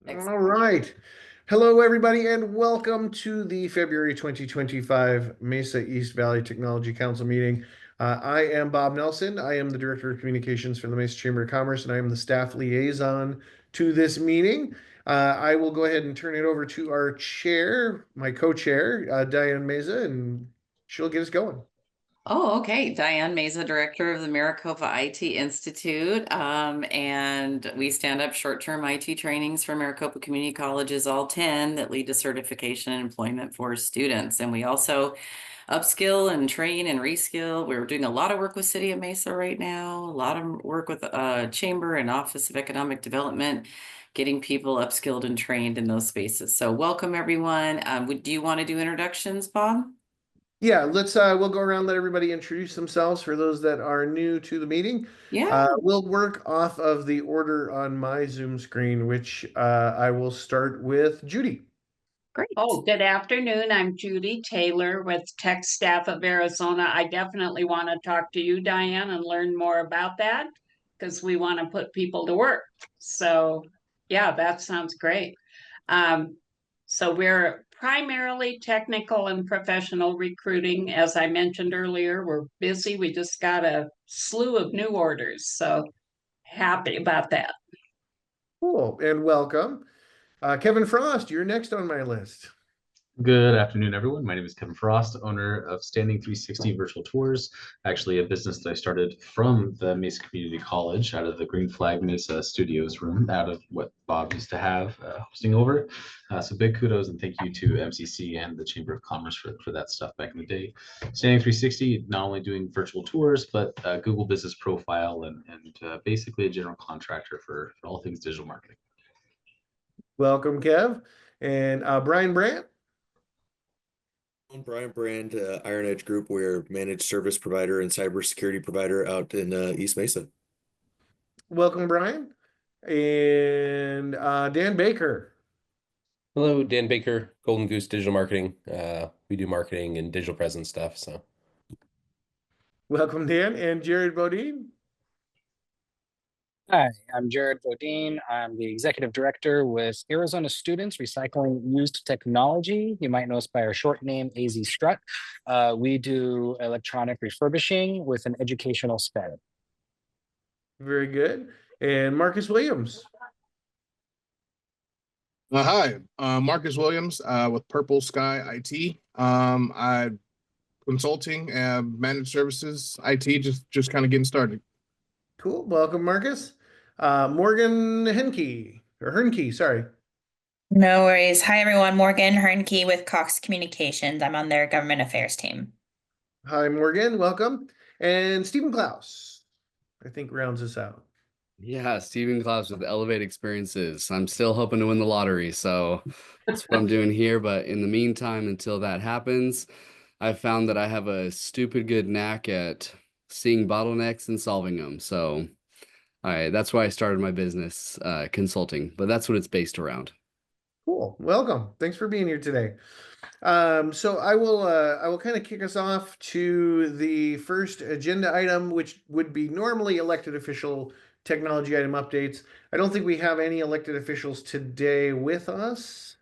All right. Hello, everybody, and welcome to the February 2025 Mesa East Valley Technology Council meeting. I am Bob Nelson. I am the Director of Communications for the Mesa Chamber of Commerce, and I am the staff liaison to this meeting. I will go ahead and turn it over to our chair, my co-chair, Diane Meza, and she'll get us going. Oh, okay. Diane Meza, Director of the Maricopa IT Institute. And we stand up short-term IT trainings for Maricopa Community Colleges, all 10 that lead to certification and employment for students. And we also upskill and train and reskill. We're doing a lot of work with City of Mesa right now, a lot of work with Chamber and Office of Economic Development, getting people upskilled and trained in those spaces. So welcome, everyone. Do you want to do introductions, Bob? Yeah, we'll go around, let everybody introduce themselves for those that are new to the meeting. Yeah. We'll work off of the order on my Zoom screen, which I will start with Judy. Great. Oh, good afternoon. I'm Judy Taylor with Tech Staff of Arizona. I definitely want to talk to you, Diane, and learn more about that because we want to put people to work. So, yeah, that sounds great. So we're primarily technical and professional recruiting. As I mentioned earlier, we're busy. We just got a slew of new orders. So happy about that. Cool, and welcome. Kevin Frost, you're next on my list. Good afternoon, everyone. My name is Kevin Frost, owner of Standing 360 Virtual Tours, actually a business that I started from the Mesa Community College out of the Green Flag Mesa Studios room, out of what Bob used to have hosting over. So big kudos and thank you to MCC and the Chamber of Commerce for that stuff back in the day. Standing 360, not only doing virtual tours, but Google Business Profile and basically a general contractor for all things digital marketing. Welcome, Kev. And Brian Brandt. I'm Brian Brand, Iron Edge Group. We're a managed service provider and cybersecurity provider out in East Mesa. Welcome, Brian. And Dan Baker. Hello, Dan Baker, Golden Goose Digital Marketing. We do marketing and digital presence stuff. So, Welcome, Dan. And Jared Bodine. Hi, I'm Jared Bodine. I'm the executive director with Arizona Students Recycling Used Technology. You might know us by our short name, AZ Strut. We do electronic refurbishing with an educational spin. Very good. And Marcus Williams. Hi, Marcus Williams with Purple Sky IT. I consulting, managed services, IT, just kind of getting started. Cool. Welcome, Marcus. Morgan Hernke, sorry. No worries. Hi, everyone. Morgan Hernke with Cox Communications. I'm on their government affairs team. Hi, Morgan. Welcome. And Stephen Klaus, I think, rounds us out. Yeah, Stephen Klaus with Elevate Experiences. I'm still hoping to win the lottery, so that's what I'm doing here. But in the meantime, until that happens, I've found that I have a stupid good knack at seeing bottlenecks and solving them. So, all right, that's why I started my business consulting, but that's what it's based around. Cool. Welcome. Thanks for being here today. So I will kind of kick us off to the first agenda item, which would be normally elected official technology item updates. I don't think we have any elected officials today with us.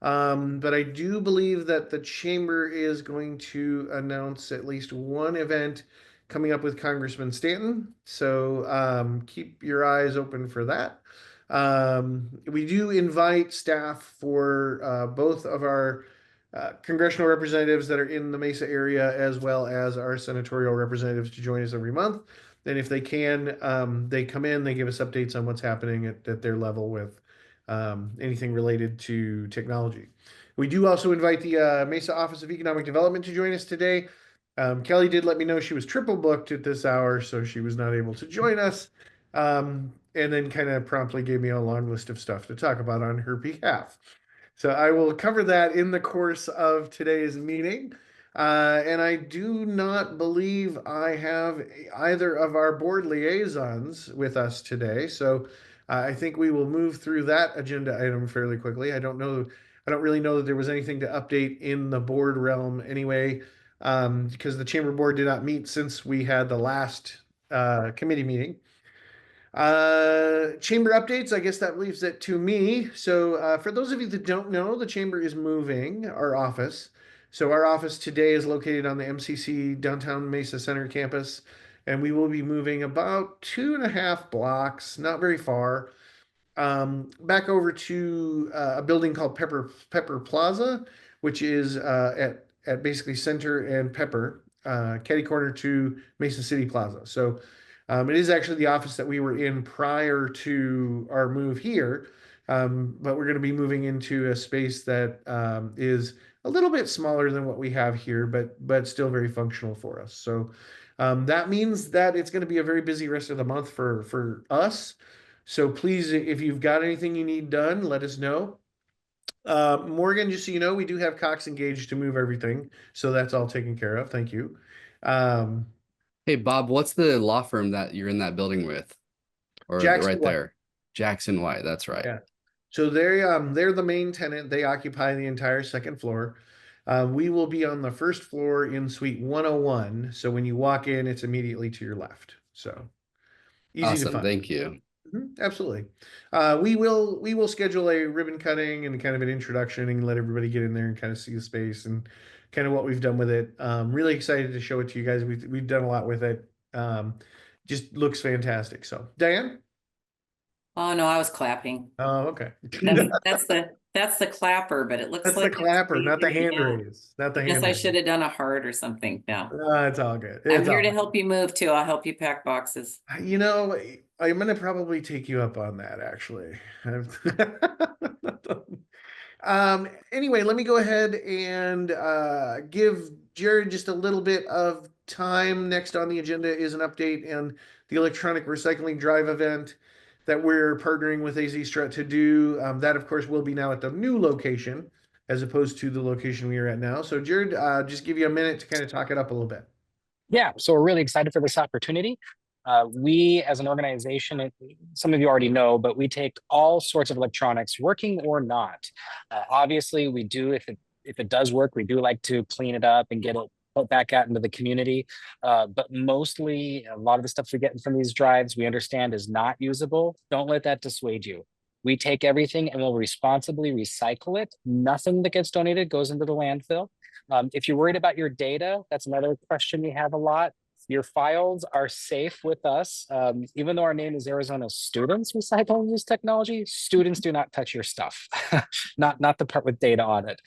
But I do believe that the chamber is going to announce at least one event coming up with Congressman Stanton. So keep your eyes open for that. We do invite staff for both of our congressional representatives that are in the Mesa area, as well as our senatorial representatives, to join us every month. And if they can, they come in, they give us updates on what's happening at their level with anything related to technology. We do also invite the Mesa Office of Economic Development to join us today. Kelly did let me know she was triple booked at this hour, so she was not able to join us. And then kind of promptly gave me a long list of stuff to talk about on her behalf. So I will cover that in the course of today's meeting. And I do not believe I have either of our board liaisons with us today. So I think we will move through that agenda item fairly quickly. I don't really know that there was anything to update in the board realm anyway, because the chamber board did not meet since we had the last committee meeting. Chamber updates, I guess that leaves it to me. So for those of you that don't know, the chamber is moving our office. So our office today is located on the MCC downtown Mesa Center campus, and we will be moving about 2.5 blocks, not very far, back over to a building called Pepper Plaza, which is at basically Center and Pepper, catty corner to Mesa City Plaza. So it is actually the office that we were in prior to our move here, but we're going to be moving into a space that is a little bit smaller than what we have here, but still very functional for us. So that means that it's going to be a very busy rest of the month for us. So please, if you've got anything you need done, let us know. Morgan, just so you know, we do have Cox engaged to move everything, so that's all taken care of. Thank you. Hey, Bob, what's the law firm that you're in that building with? Or Jackson right White. there? Jackson White, that's right. Yeah. So they're the main tenant. They occupy the entire second floor. We will be on the first floor in suite 101. So when you walk in, it's immediately to your left. So easy to Awesome, find. thank you. Absolutely. We will schedule a ribbon cutting and kind of an introduction and let everybody get in there and kind of see the space and kind of what we've done with it. Really excited to show it to you guys. We've done a lot with it. Just looks fantastic. So Diane? Oh, no, I was clapping. Oh, okay. That's the clapper, but it looks That's like the clapper, not the hand yeah. raise. Not the Guess hand I raise. should have done a heart or something. No, It's all good. I'm It's here all to good. help you move too. I'll help you pack boxes. You know, I'm gonna probably take you up on that actually. Anyway, let me go ahead and give Jared just a little bit of time. Next on the agenda is an update on the electronic recycling drive event that we're partnering with AZ Strut to do. That, of course, will be now at the new location as opposed to the location we are at now. So, Jared, just give you a minute to kind of talk it up a little bit. Yeah, so we're really excited for this opportunity. We, as an organization, some of you already know, but we take all sorts of electronics, working or not. Obviously, we do, if it does work, we do like to clean it up and get it put back out into the community. But mostly, a lot of the stuff we get from these drives, we understand is not usable. Don't let that dissuade you. We take everything and we'll responsibly recycle it. Nothing that gets donated goes into the landfill. If you're worried about your data, that's another question we have a lot. Your files are safe with us. Even though our name is Arizona Students Recycling Use Technology, students do not touch your stuff, not the part with data on it.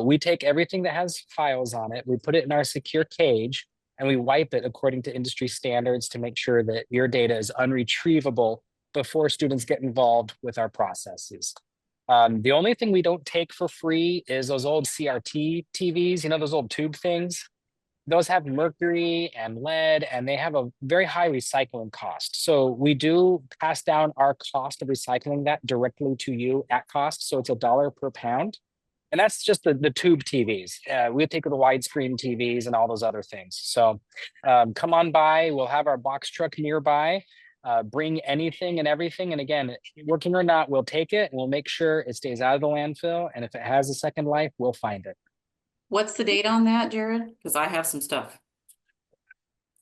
We take everything that has files on it, we put it in our secure cage, and we wipe it according to industry standards to make sure that your data is unretrievable before students get involved with our processes. The only thing we don't take for free is those old CRT TVs, you know, those old tube things. Those have mercury and lead, and they have a very high recycling cost. So we do pass down our cost of recycling that directly to you at cost. So it's $1 per pound. And that's just the tube TVs. We'll take the widescreen TVs and all those other things. So come on by, we'll have our box truck nearby. Bring anything and everything. And again, working or not, we'll take it and we'll make sure it stays out of the landfill. And if it has a second life, we'll find it. What's the date on that, Jared? Because I have some stuff.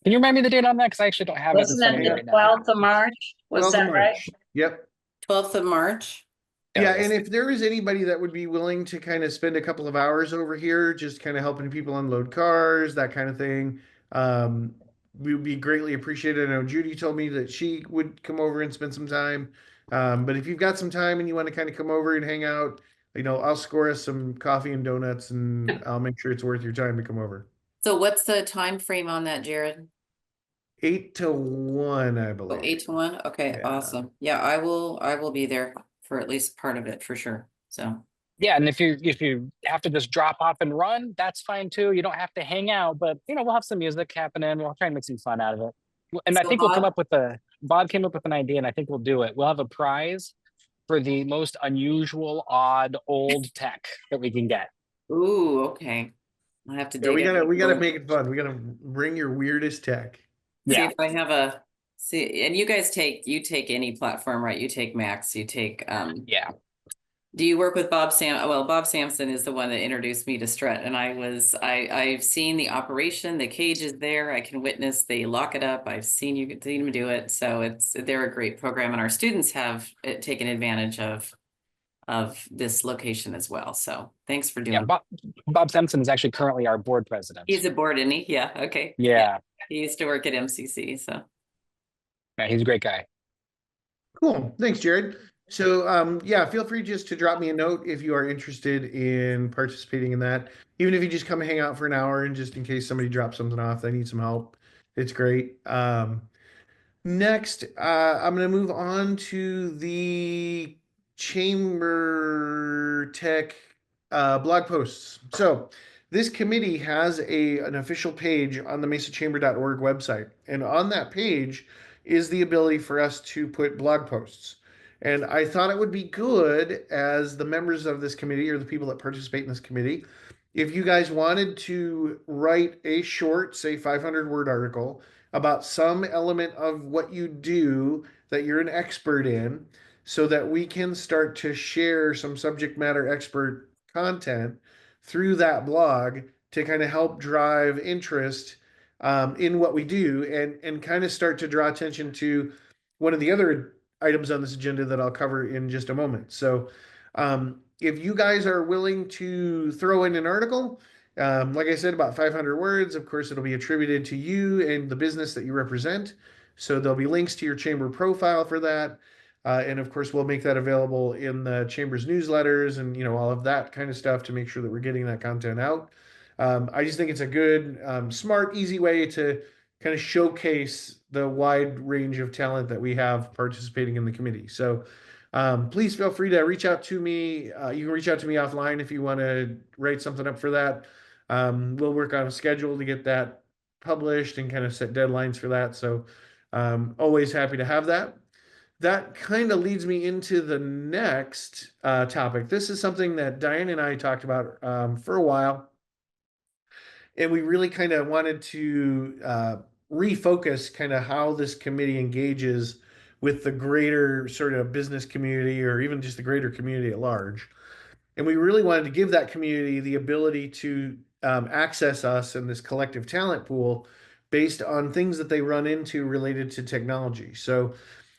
Can you remind me the date on that? Because I actually don't have it in Wasn't front of it me the right now. 12th of March? Was 12th of that right? March. Yep. 12th of March. Yeah, and if there is anybody that would be willing to kind of spend a couple of hours over here, just kind of helping people unload cars, that kind of thing, we would be greatly appreciated. I know Judy told me that she would come over and spend some time. But if you've got some time and you want to kind of come over and hang out, you know, I'll score us some coffee and donuts and I'll make sure it's worth your time to come over. So what's the time frame on that, Jared? 8 to 1, I Oh, believe. 8 to 1. Okay, Yeah. awesome. Yeah, I will be there for at least part of it for sure. So Yeah, and if you have to just drop off and run, that's fine too. You don't have to hang out, but you know, we'll have some music happening. We'll try and make some fun out of it. And I So think we'll come Bob- up with Bob came up with an idea, and I think we'll do it. We'll have a prize for the most unusual, odd, old tech that we can get. ooh, okay. I have to Yeah, dig we gotta it. make it fun. We gotta bring your weirdest tech. See Yeah. if I have and you guys take any platform, right? You take Macs, you take Yeah. Do you work with Bob Well, Bob Sampson is the one that introduced me to Strut, and I've seen the operation. The cage is there. I can witness they lock it up. I've seen him do it. So they're a great program, and our students have taken advantage of this location as well. So thanks for Yeah, doing. Bob Sampson is actually currently our board president. He's a board, isn't he? Yeah. Okay. Yeah. He used to work at MCC. So Yeah, he's a great guy. Cool. Thanks, Jared. So, yeah, feel free just to drop me a note if you are interested in participating in that. Even if you just come hang out for an hour and just in case somebody drops something off, they need some help. It's great. Next, I'm going to move on to the Chamber Tech blog posts. So, this committee has an official page on the mesachamber.org website. And on that page is the ability for us to put blog posts. And I thought it would be good as the members of this committee or the people that participate in this committee, if you guys wanted to write a short, say 500-word article about some element of what you do that you're an expert in, so that we can start to share some subject matter expert content through that blog to kind of help drive interest in what we do and kind of start to draw attention to one of the other items on this agenda that I'll cover in just a moment. So if you guys are willing to throw in an article, like I said, about 500 words, of course, it'll be attributed to you and the business that you represent. So there'll be links to your chamber profile for that. And of course, we'll make that available in the chamber's newsletters and, all of that kind of stuff to make sure that we're getting that content out. I just think it's a good, smart, easy way to kind of showcase the wide range of talent that we have participating in the committee. So please feel free to reach out to me. You can reach out to me offline if you want to write something up for that. We'll work on a schedule to get that published and kind of set deadlines for that. So always happy to have that. That kind of leads me into the next topic. This is something that Diane and I talked about for a while. And we really kind of wanted to refocus kind of how this committee engages with the greater sort of business community or even just the greater community at large. And we really wanted to give that community the ability to access us in this collective talent pool based on things that they run into related to technology. So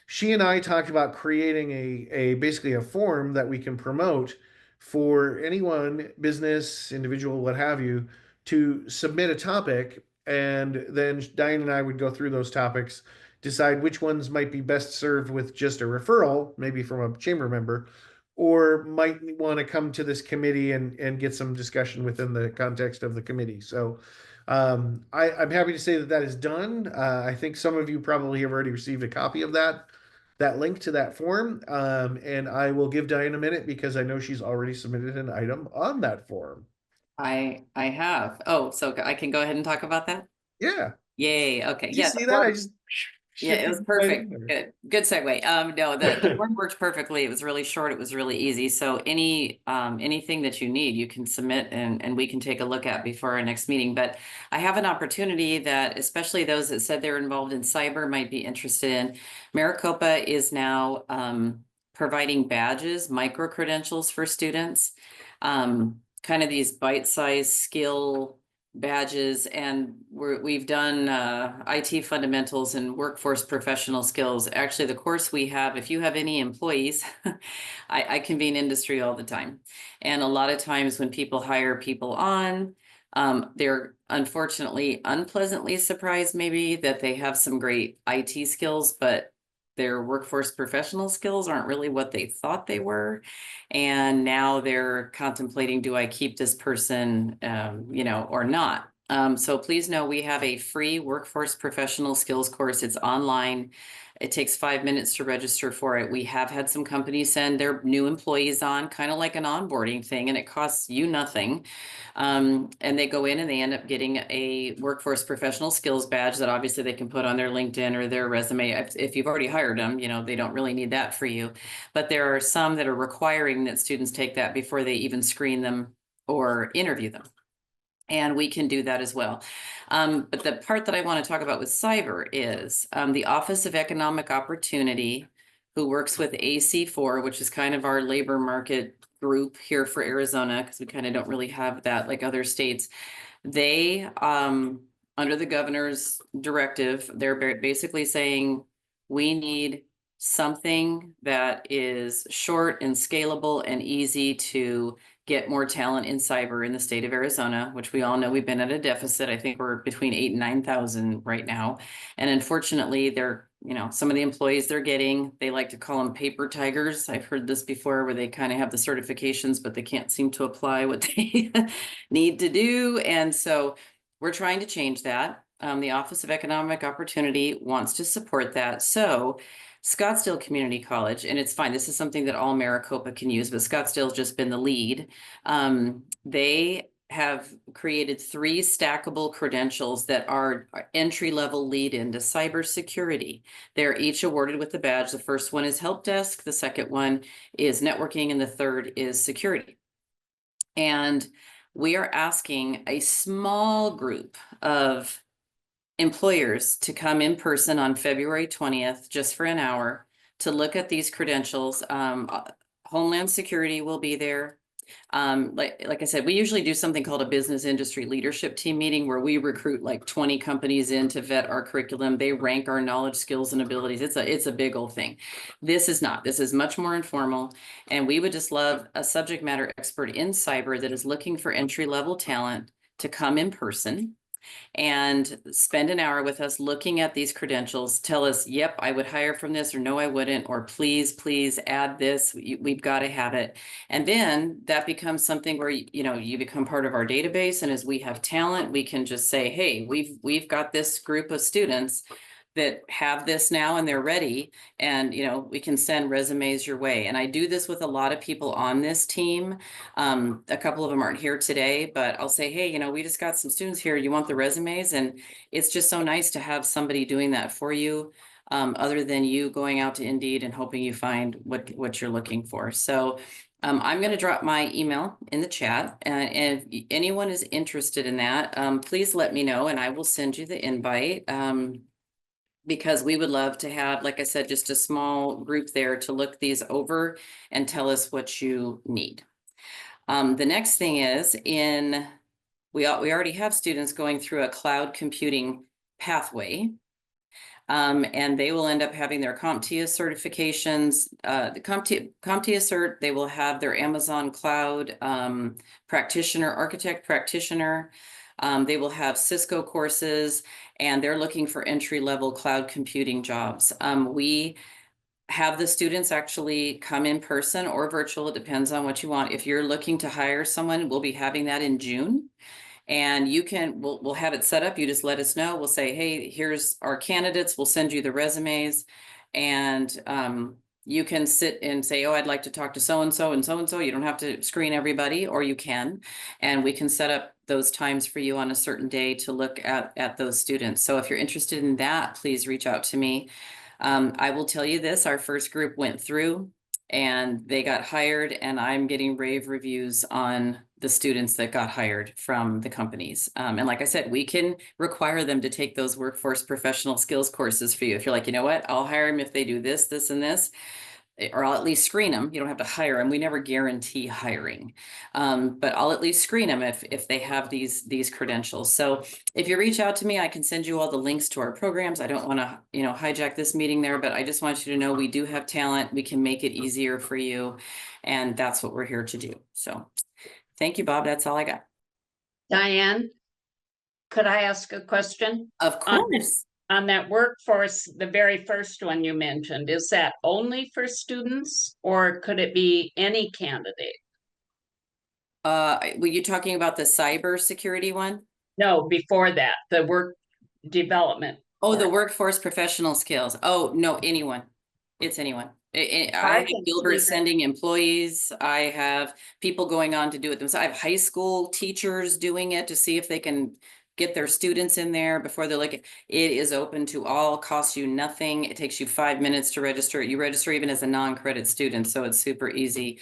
she and I talked about creating a basically a form that we can promote for anyone, business, individual, what have you, to submit a topic. And then Diane and I would go through those topics, decide which ones might be best served with just a referral, maybe from a chamber member, or might want to come to this committee and get some discussion within the context of the committee. So I'm happy to say that is done. I think some of you probably have already received a copy of that link to that form. And I will give Diane a minute because I know she's already submitted an item on that form. I have. Oh, so I can go ahead and talk about that? Yeah. Yay. Okay. Did you Yeah. see that? I just Yeah, it was perfect. Good segue. No, the form worked perfectly. It was really short. It was really easy. So anything that you need, you can submit and we can take a look at before our next meeting. But I have an opportunity that especially those that said they're involved in cyber might be interested in. Maricopa is now providing badges, micro credentials for students, kind of these bite-sized skill badges, and we've done IT fundamentals and workforce professional skills. Actually, the course we have, if you have any employees, I convene industry all the time. And a lot of times when people hire people on, they're unfortunately unpleasantly surprised maybe that they have some great IT skills, but their workforce professional skills aren't really what they thought they were. And now they're contemplating, do I keep this person, or not? So please know we have a free workforce professional skills course. It's online. It takes 5 minutes to register for it. We have had some companies send their new employees on, kind of like an onboarding thing, and it costs you nothing. And they go in and they end up getting a workforce professional skills badge that obviously they can put on their LinkedIn or their resume. If you've already hired them, they don't really need that for you. But there are some that are requiring that students take that before they even screen them or interview them. And we can do that as well. But the part that I want to talk about with cyber is the Office of Economic Opportunity, who works with AC4, which is kind of our labor market group here for Arizona, because we kind of don't really have that like other states. They, under the governor's directive, they're basically saying we need something that is short and scalable and easy to get more talent in cyber in the state of Arizona, which we all know we've been at a deficit. I think we're between 8,000 and 9,000 right now. And unfortunately, they're, you know, some of the employees they're getting, they like to call them paper tigers. I've heard this before, where they kind of have the certifications, but they can't seem to apply what they need to do. And so we're trying to change that. The Office of Economic Opportunity wants to support that. So Scottsdale Community College, and it's fine, this is something that all Maricopa can use, but Scottsdale's just been the lead. They have created 3 stackable credentials that are entry-level lead into cybersecurity. They're each awarded with the badge. The first one is help desk, the second one is networking, and the third is security. And we are asking a small group of employers to come in person on February 20th, just for an hour, to look at these credentials. Homeland Security will be there. Like I said, we usually do something called a business industry leadership team meeting, where we recruit like 20 companies in to vet our curriculum. They rank our knowledge, skills, and abilities. It's a big old thing. This is not. This is much more informal. And we would just love a subject matter expert in cyber that is looking for entry-level talent to come in person and spend an hour with us looking at these credentials, tell us, yep, I would hire from this, or no, I wouldn't, or please add this, we've got to have it. And then that becomes something where, you know, you become part of our database. And as we have talent, we can just say, hey, we've got this group of students that have this now and they're ready, and you know, we can send resumes your way. And I do this with a lot of people on this team. A couple of them aren't here today, but I'll say, hey, you know, we just got some students here, you want the resumes? And it's just so nice to have somebody doing that for you, other than you going out to Indeed and hoping you find what you're looking for. So I'm going to drop my email in the chat, and if anyone is interested in that, please let me know and I will send you the invite. Because we would love to have, like I said, just a small group there to look these over and tell us what you need. The next thing is we already have students going through a cloud computing pathway. And they will end up having their CompTIA certifications, the CompTIA cert. They will have their Amazon Cloud architect practitioner. They will have Cisco courses, and they're looking for entry-level cloud computing jobs. We have the students actually come in person or virtual. It depends on what you want. If you're looking to hire someone, we'll be having that in June. And we'll have it set up. You just let us know. We'll say, hey, here's our candidates. We'll send you the resumes. And you can sit and say, oh, I'd like to talk to so-and-so and so-and-so. You don't have to screen everybody, or you can. And we can set up those times for you on a certain day to look at those students. So if you're interested in that, please reach out to me. I will tell you this, our first group went through and they got hired, and I'm getting rave reviews on the students that got hired from the companies. And like I said, we can require them to take those workforce professional skills courses for you. If you're like, you know what, I'll hire them if they do this, this, and this, or I'll at least screen them. You don't have to hire them. We never guarantee hiring, but I'll at least screen them if they have these credentials. So if you reach out to me, I can send you all the links to our programs. I don't want to, you know, hijack this meeting there, but I just want you to know we do have talent. We can make it easier for you, and that's what we're here to do. So thank you, Bob. That's all I got. Diane, could I ask a question? Of course. On that workforce, the very first one you mentioned, is that only for students, or could it be any candidate? Were you talking about the cybersecurity one? No, before that, the work development. Oh, the workforce professional skills. Oh, no, anyone. It's anyone. I have Gilbert sending employees. I have people going on to do it themselves. I have high school teachers doing it to see if they can get their students in there before they're like, it is open to all, costs you nothing. It takes you 5 minutes to register. You register even as a non-credit student, so it's super easy.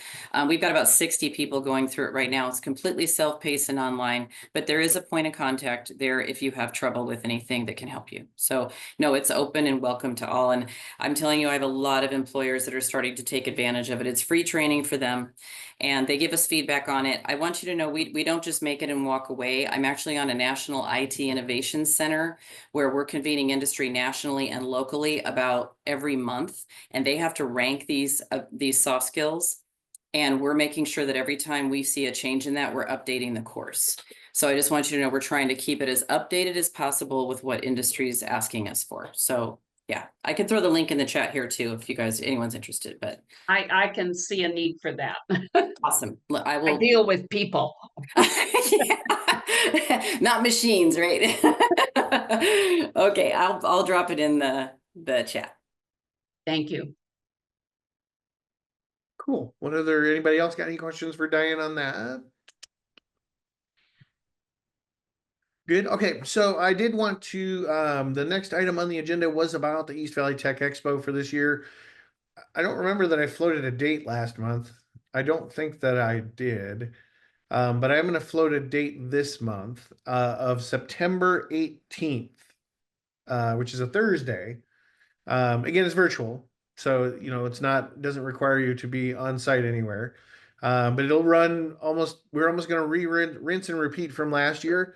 We've got about 60 people going through it right now. It's completely self-paced and online, but there is a point of contact there if you have trouble with anything that can help you. So no, it's open and welcome to all. And I'm telling you, I have a lot of employers that are starting to take advantage of it. It's free training for them, and they give us feedback on it. I want you to know we don't just make it and walk away. I'm actually on a national IT innovation center where we're convening industry nationally and locally about every month, and they have to rank these soft skills. And we're making sure that every time we see a change in that, we're updating the course. So I just want you to know we're trying to keep it as updated as possible with what industry is asking us for. So yeah, I can throw the link in the chat here too if you guys, anyone's interested, but I can see a need for that. awesome. I I will deal with people. Yeah. Not machines, right? Okay, I'll drop it in the chat. Thank you. Cool. Anybody else got any questions for Diane on that? Good. Okay, so I did want to, the next item on the agenda was about the East Valley Tech Expo for this year. I don't remember that I floated a date last month. I don't think that I did. But I'm going to float a date this month of September 18th, which is a Thursday. Again, it's virtual, so doesn't require you to be on site anywhere. But it'll run we're almost going to rinse and repeat from last year.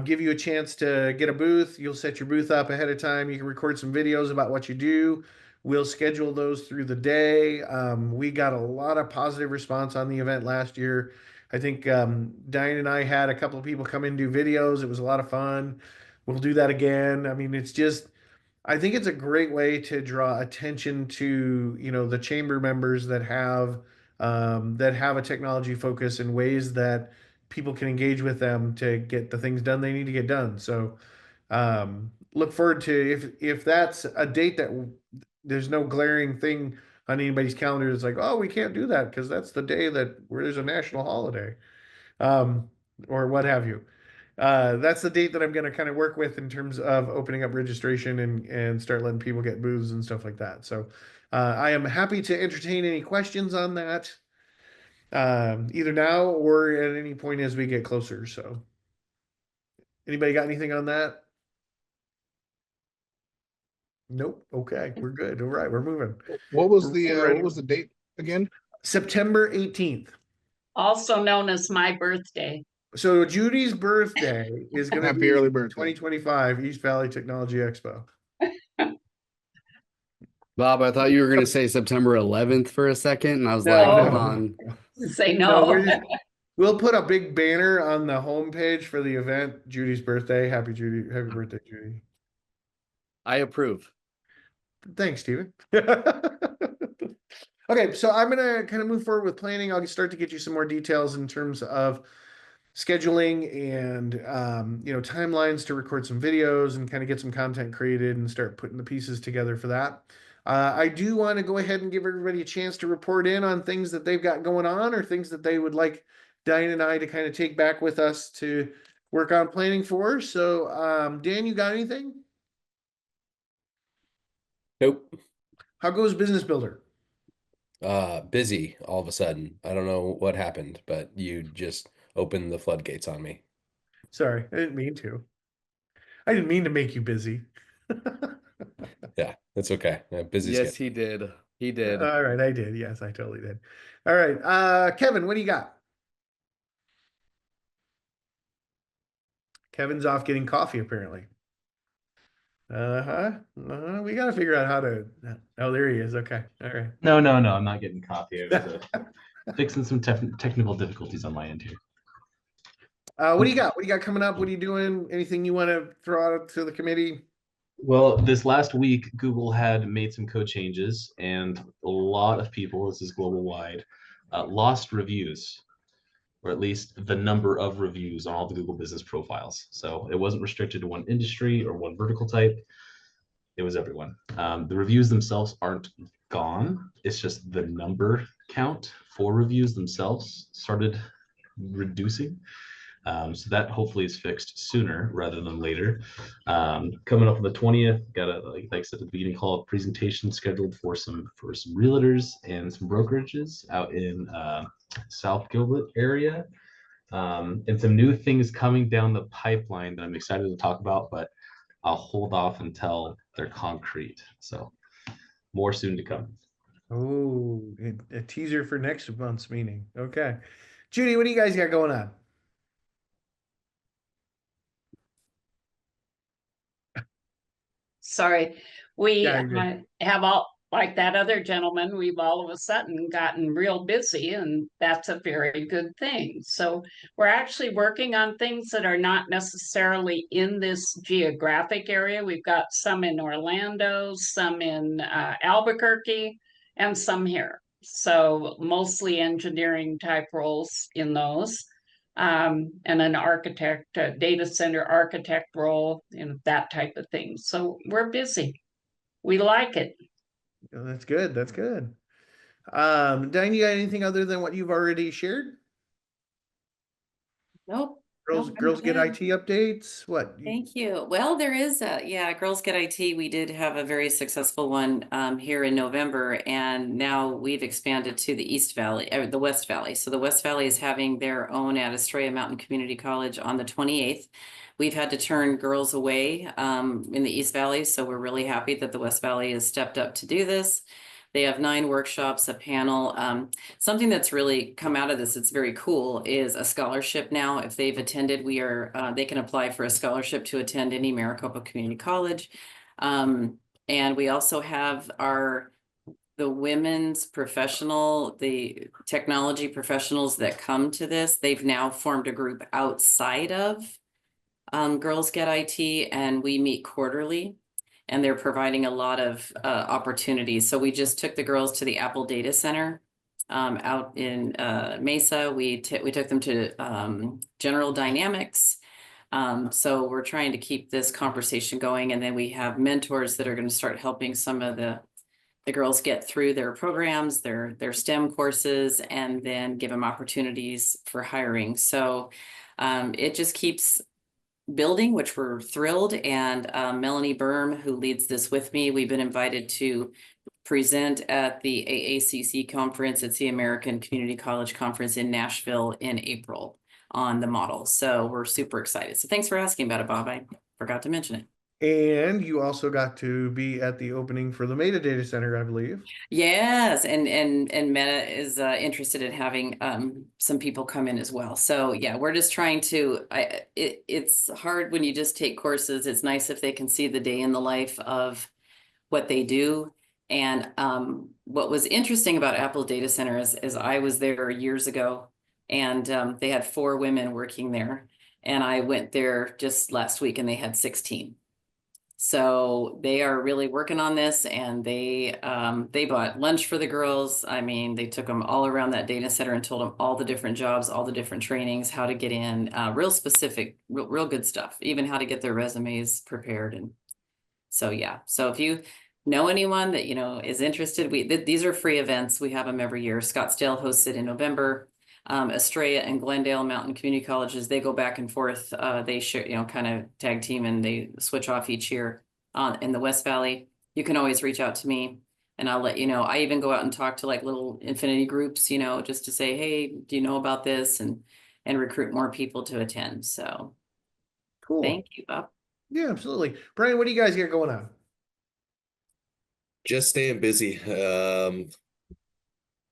Give you a chance to get a booth. You'll set your booth up ahead of time. You can record some videos about what you do. We'll schedule those through the day. We got a lot of positive response on the event last year. I think Diane and I had a couple of people come in and do videos. It was a lot of fun. We'll do that again. I mean, I think it's a great way to draw attention to, the chamber members that have a technology focus in ways that people can engage with them to get the things done they need to get done. So look forward to if that's a date that there's no glaring thing on anybody's calendar. It's like, oh, we can't do that because that's the day where there's a national holiday, or what have you. That's the date that I'm going to kind of work with in terms of opening up registration and start letting people get booths and stuff like that. So I am happy to entertain any questions on that, either now or at any point as we get closer. So anybody got anything on that? Nope. Okay, we're good. All right, we're moving. What was We're ready. what was the date again? September 18th. Also known as my birthday. So Judy's birthday is going to Happy be early birthday. 2025 East Valley Technology Expo. Bob, I thought you were going to say September 11th for a second, and I was No, like, no. hold on. Say No, no. we'll put a big banner on the homepage for the event. Judy's birthday. Happy birthday, Judy. I approve. Thanks, Steven. Okay, so I'm gonna kind of move forward with planning. I'll start to get you some more details in terms of scheduling and timelines to record some videos and kind of get some content created and start putting the pieces together for that. I do want to go ahead and give everybody a chance to report in on things that they've got going on or things that they would like Diane and I to kind of take back with us to work on planning for. So, Dan, you got anything? Nope. How goes Business Builder? Busy all of a sudden. I don't know what happened, but you just opened the floodgates on me. Sorry, I didn't mean to. I didn't mean to make you busy. Yeah, that's okay. Busy. Yes, he did. He did. All right, I did. Yes, I totally did. All right, Kevin, what do you got? Kevin's off getting coffee, apparently. We got to figure out how to. Oh, there he is. Okay. All right. No, I'm not getting coffee. I was fixing some technical difficulties on my end here. What do you got? What do you got coming up? What are you doing? Anything you want to throw out to the committee? Well, this last week, Google had made some code changes, and a lot of people, this is global wide, lost reviews, or at least the number of reviews on all the Google business profiles. So it wasn't restricted to one industry or one vertical type. It was everyone. The reviews themselves aren't gone. It's just the number count for reviews themselves started reducing. So that hopefully is fixed sooner rather than later. Coming up on the 20th, got a, like I said at the beginning, call a presentation scheduled for some realtors and some brokerages out in South Gilbert area. And some new things coming down the pipeline that I'm excited to talk about, but I'll hold off until they're concrete. So more soon to come. Oh, a teaser for next month's meeting. Okay. Judy, what do you guys got going on? Sorry, we Yeah, you're good. have all, like that other gentleman, we've all of a sudden gotten real busy, and that's a very good thing. So we're actually working on things that are not necessarily in this geographic area. We've got some in Orlando, some in Albuquerque, and some here. So mostly engineering type roles in those. And an architect, a data center architect role, and that type of thing. So we're busy. We like it. Oh, that's good. That's good. Diane, you got anything other than what you've already shared? Nope. Girls, Nope, I'm girls get good. IT updates. What? Thank you. Well, there is Girls Get IT. We did have a very successful one here in November, and now we've expanded to the East Valley, the West Valley. So the West Valley is having their own at Estrella Mountain Community College on the 28th. We've had to turn girls away in the East Valley, so we're really happy that the West Valley has stepped up to do this. They have 9 workshops, a panel. Something that's really come out of this, it's very cool, is a scholarship now. If they've attended, they can apply for a scholarship to attend any Maricopa Community College. And we also have the women's professional, the technology professionals that come to this. They've now formed a group outside of Girls Get IT, and we meet quarterly. And they're providing a lot of opportunities. So we just took the girls to the Apple Data Center out in Mesa. We took them to General Dynamics. So we're trying to keep this conversation going. And then we have mentors that are going to start helping some of the girls get through their programs, their STEM courses, and then give them opportunities for hiring. So it just keeps building, which we're thrilled. And Melanie Berm, who leads this with me, we've been invited to present at the AACC conference. It's the American Community College Conference in Nashville in April on the model. So we're super excited. So thanks for asking about it, Bob. I forgot to mention it. And you also got to be at the opening for the Meta Data Center, I believe. Yes, and Meta is interested in having some people come in as well. So yeah, we're just trying to. It's hard when you just take courses. It's nice if they can see the day in the life of what they do. And what was interesting about Apple Data Center is I was there years ago, and they had 4 women working there, and I went there just last week, and they had 16. So they are really working on this, and they bought lunch for the girls. I mean, they took them all around that data center and told them all the different jobs, all the different trainings, how to get in, real specific, real good stuff, even how to get their resumes prepared. And so, yeah. So if you know anyone that, is interested, these are free events. We have them every year. Scottsdale hosts it in November. Estrella and Glendale Mountain Community Colleges, they go back and forth. They share, kind of tag team, and they switch off each year. In the West Valley, you can always reach out to me, and I'll let you know. I even go out and talk to like little infinity groups, just to say, hey, do you know about this, and recruit more people to attend. So Cool. Thank you, Bob. Yeah, absolutely. Brian, what do you guys got going on? Just staying busy.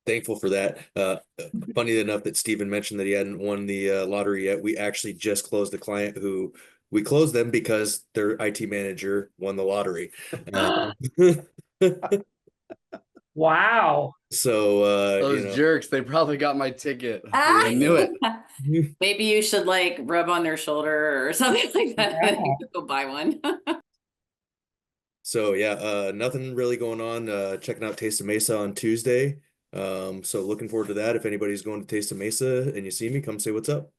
Thankful for that. Funny enough that Stephen mentioned that he hadn't won the lottery yet. We actually just closed a client who we closed them because their IT manager won the lottery. Wow. So Those jerks, they probably got my ticket. Ah! I knew it. Maybe you should like rub on their shoulder or something like that. Yeah. And you could go buy one. So yeah, nothing really going on. Checking out Taste of Mesa on Tuesday. So looking forward to that. If anybody's going to Taste of Mesa and you see me, come say what's up.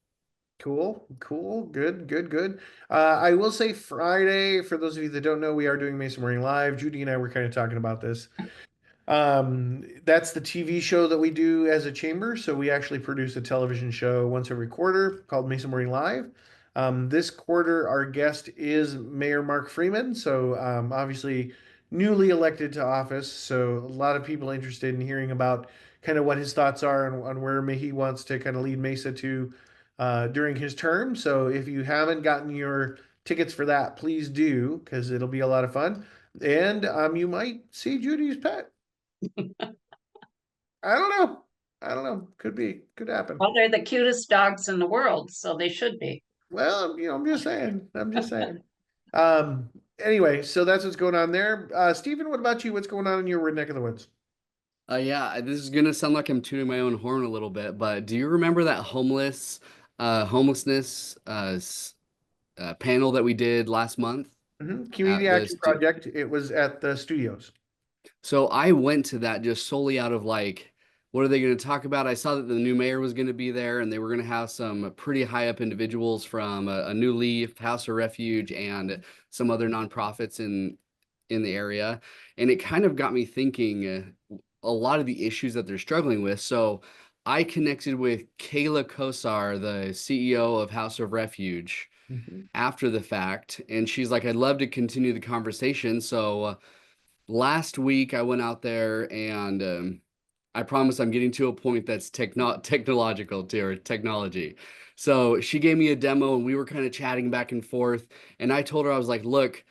Cool. Good. I will say Friday, for those of you that don't know, we are doing Mesa Morning Live. Judy and I were kind of talking about this. That's the TV show that we do as a chamber. So we actually produce a television show once every quarter called Mesa Morning Live. This quarter, our guest is Mayor Mark Freeman. So obviously newly elected to office. So a lot of people interested in hearing about kind of what his thoughts are on where he wants to kind of lead Mesa to during his term. So if you haven't gotten your tickets for that, please do, because it'll be a lot of fun. And you might see Judy's pet. I don't know. I don't know. Could happen. Well, they're the cutest dogs in the world, so they should be. Well, I'm just saying. I'm just saying. Um, anyway, so that's what's going on there. Stephen, what about you? What's going on in your neck of the woods? Yeah, this is gonna sound like I'm tooting my own horn a little bit, but do you remember that homelessness panel that we did last month Community at the Action Project. It was at the studios. So I went to that just solely out of like, what are they going to talk about? I saw that the new mayor was going to be there, and they were going to have some pretty high up individuals from a New Leaf, House of Refuge, and some other nonprofits in the area. And it kind of got me thinking a lot of the issues that they're struggling with. So I connected with Kayla Kosar, the CEO of House of Refuge, after the fact, and she's like, I'd love to continue the conversation. So last week I went out there and I promise I'm getting to a point that's technological too, or technology. So she gave me a demo and we were kind of chatting back and forth. And I told her, I was like, look,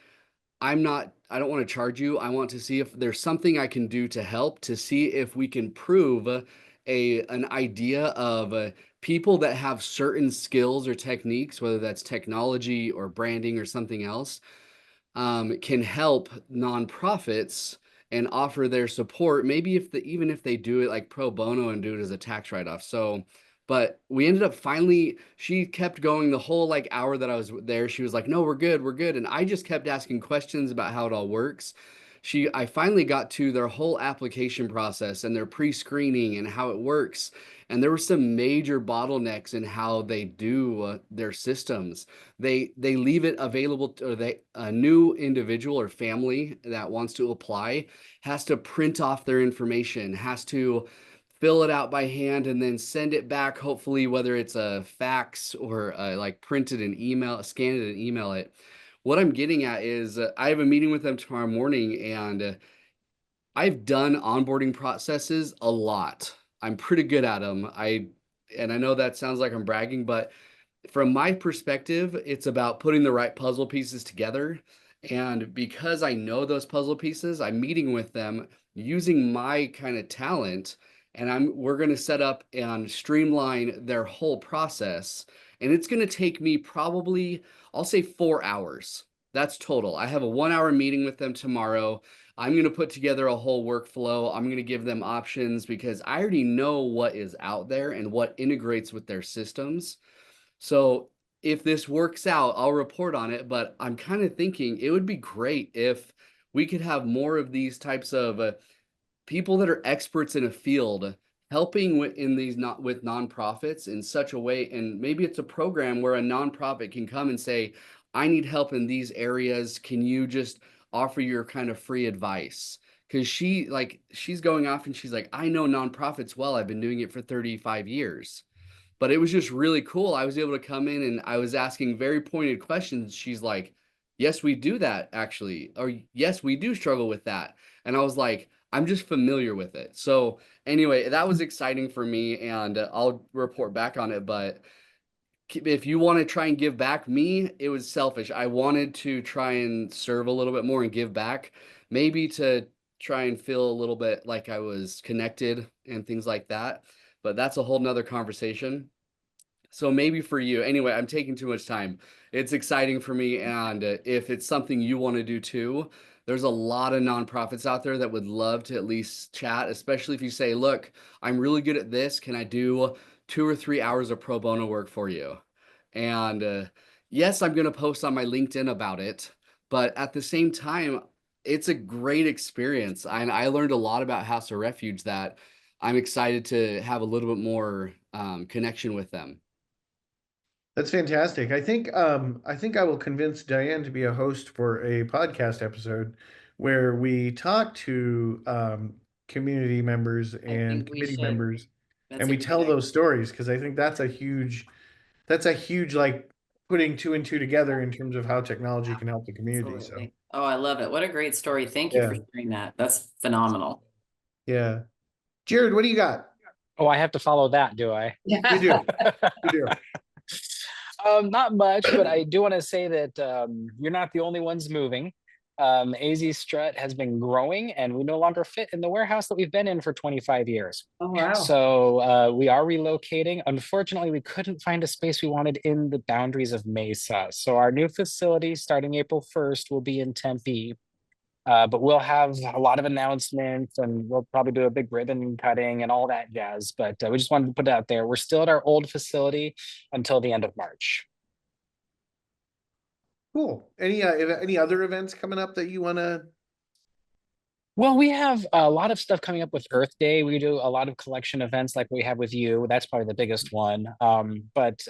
I don't want to charge you. I want to see if there's something I can do to help, to see if we can prove an idea of people that have certain skills or techniques, whether that's technology or branding or something else, can help nonprofits and offer their support. Maybe even if they do it like pro bono and do it as a tax write-off. So, but we ended up finally, she kept going the whole like hour that I was there. She was like, no, we're good. We're good. And I just kept asking questions about how it all works. I finally got to their whole application process and their pre-screening and how it works. And there were some major bottlenecks in how they do their systems. They leave it available to, or a new individual or family that wants to apply has to print off their information, has to fill it out by hand and then send it back, hopefully whether it's a fax or like printed an email, scan it and email it. What I'm getting at is I have a meeting with them tomorrow morning, and I've done onboarding processes a lot. I'm pretty good at them. And I know that sounds like I'm bragging, but from my perspective, it's about putting the right puzzle pieces together. And because I know those puzzle pieces, I'm meeting with them using my kind of talent, and we're going to set up and streamline their whole process. And it's going to take me probably, I'll say 4 hours. That's total. I have a 1 hour meeting with them tomorrow. I'm going to put together a whole workflow. I'm going to give them options because I already know what is out there and what integrates with their systems. So if this works out, I'll report on it, but I'm kind of thinking it would be great if we could have more of these types of people that are experts in a field helping with nonprofits in such a way. And maybe it's a program where a nonprofit can come and say, I need help in these areas. Can you just offer your kind of free advice? Because she's going off and she's like, I know nonprofits well. I've been doing it for 35 years. But it was just really cool. I was able to come in and I was asking very pointed questions. She's like, yes, we do that actually. Or yes, we do struggle with that. And I was like, I'm just familiar with it. So anyway, that was exciting for me, and I'll report back on it. But if you want to try and give back, it was selfish. I wanted to try and serve a little bit more and give back, maybe to try and feel a little bit like I was connected and things like that. But that's a whole nother conversation. So maybe for you, anyway, I'm taking too much time. It's exciting for me. And if it's something you want to do too, there's a lot of nonprofits out there that would love to at least chat, especially if you say, look, I'm really good at this. Can I do 2 or 3 hours of pro bono work for you? And yes, I'm going to post on my LinkedIn about it. But at the same time, it's a great experience. And I learned a lot about House of Refuge that I'm excited to have a little bit more connection with them. That's fantastic. I think I will convince Diane to be a host for a podcast episode where we talk to community members and think we committee should. members, That's and a we good tell idea. those stories, because I think that's a huge like putting two and two together in terms of how technology can help the community. So Absolutely. Oh, I love it. What a great story. Thank you Yeah. for sharing that. That's phenomenal. yeah, Jared, what do you got? Oh, I have to follow that, do I? You do, you do. Not much, but I do want to say that you're not the only ones moving. AZ Strut has been growing, and we no longer fit in the warehouse that we've been in for 25 years. Oh, wow. So we are relocating. Unfortunately, we couldn't find a space we wanted in the boundaries of Mesa. So our new facility starting April 1st will be in Tempe. But we'll have a lot of announcements, and we'll probably do a big ribbon cutting and all that jazz. But we just wanted to put it out there. We're still at our old facility until the end of March. Cool. Any other events coming up that you want to? Well, we have a lot of stuff coming up with Earth Day. We do a lot of collection events like we have with you. That's probably the biggest one. But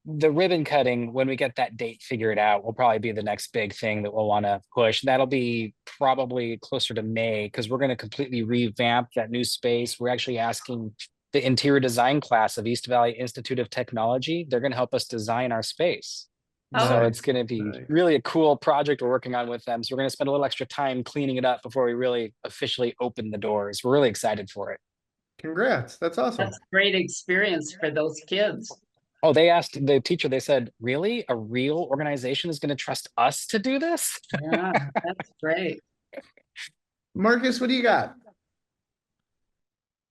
the ribbon cutting, when we get that date figured out, will probably be the next big thing that we'll want to push. That'll be probably closer to May, because we're going to completely revamp that new space. We're actually asking the interior design class of East Valley Institute of Technology. They're going to help us design our space. So it's going to be really a cool project we're working on with them. So we're going to spend a little extra time cleaning it up before we really officially open the doors. We're really excited for it. Congrats. That's awesome. That's a great experience for those kids. Oh, they asked the teacher, they said, really? A real organization is going to trust us to do this? Yeah, that's great. Marcus, what do you got?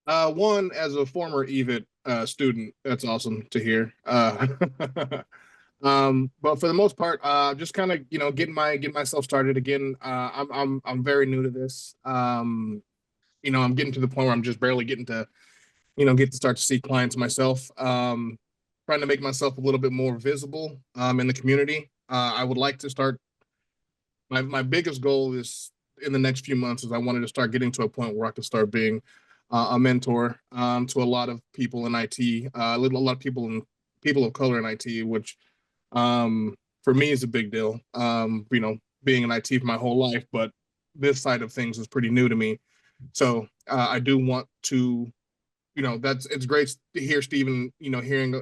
One, as a former EVIT student, that's awesome to hear. But for the most part, just kind of getting myself started again. I'm very new to this. I'm getting to the point where I'm just barely getting to get to start to see clients myself. Trying to make myself a little bit more visible in the community. I would like to start. My biggest goal is in the next few months is I wanted to start getting to a point where I can start being a mentor to a lot of people in IT, a lot of people of color in IT, which for me is a big deal. Being in IT for my whole life, but this side of things is pretty new to me. So I do want to, it's great to hear Stephen, hearing,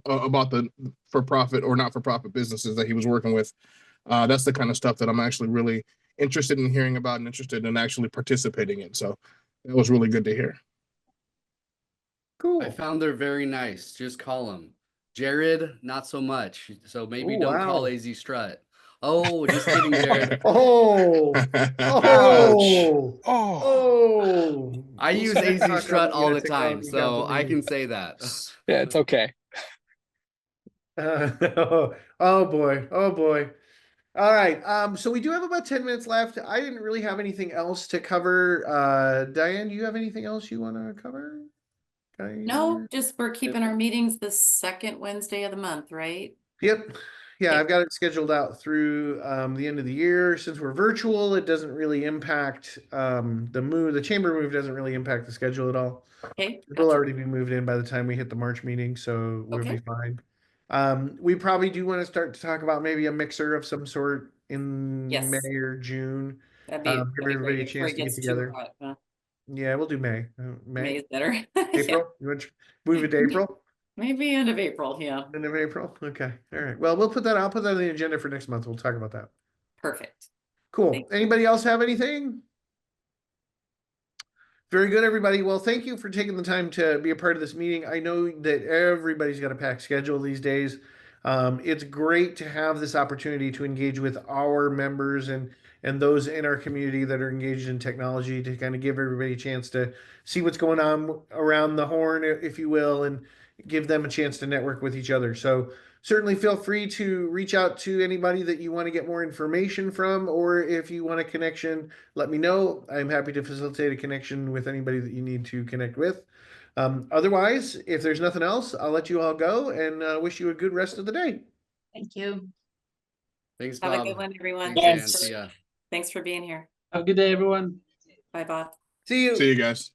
about the for-profit or not-for-profit businesses that he was working with. That's the kind of stuff that I'm actually really interested in hearing about and interested in actually participating in. So it was really good to hear. Cool. I found they're very nice. Just call them. Jared, not so much. So maybe Ooh, don't wow. call AZ Strut. Oh, just kidding, Jared. Oh, oh, oh. I We'll use start AZ talking Strut about all the the time, technology so council I meeting. can say that. Yeah, it's okay. Oh boy. Oh boy. All right. So we do have about 10 minutes left. I didn't really have anything else to cover. Diane, do you have anything else you want to cover? No, just we're keeping our meetings the second Wednesday of the month, right? Yep. Yeah, I've got it scheduled out through the end of the year. Since we're virtual, it doesn't really impact the chamber move doesn't really impact the schedule at all. Okay. It'll Gotcha. already be moved in by the time we hit the March meeting, so we'll Okay. be fine. We probably do want to start to talk about maybe a mixer of some sort in Yes. May or June. That'd Give be everybody a great before chance it to get gets too together. hot. Huh? Yeah, we'll do May. May May, is better. Yeah. April. You want to move it to April? Maybe end of April. Yeah. End of April. Okay. All right. Well, I'll put that on the agenda for next month. We'll talk about that. Perfect. Cool. Thanks. Anybody else have anything? Very good, everybody. Well, thank you for taking the time to be a part of this meeting. I know that everybody's got a packed schedule these days. It's great to have this opportunity to engage with our members and those in our community that are engaged in technology, to kind of give everybody a chance to see what's going on around the horn, if you will, and give them a chance to network with each other. So certainly feel free to reach out to anybody that you want to get more information from, or if you want a connection, let me know. I'm happy to facilitate a connection with anybody that you need to connect with. Otherwise, if there's nothing else, I'll let you all go and wish you a good rest of the day. Thank you. Thanks, Have Bob. a good one, everyone. Thanks, Dan. See ya. Thanks for being here. Have a good day, everyone. Bye, Bob. See you. See you guys.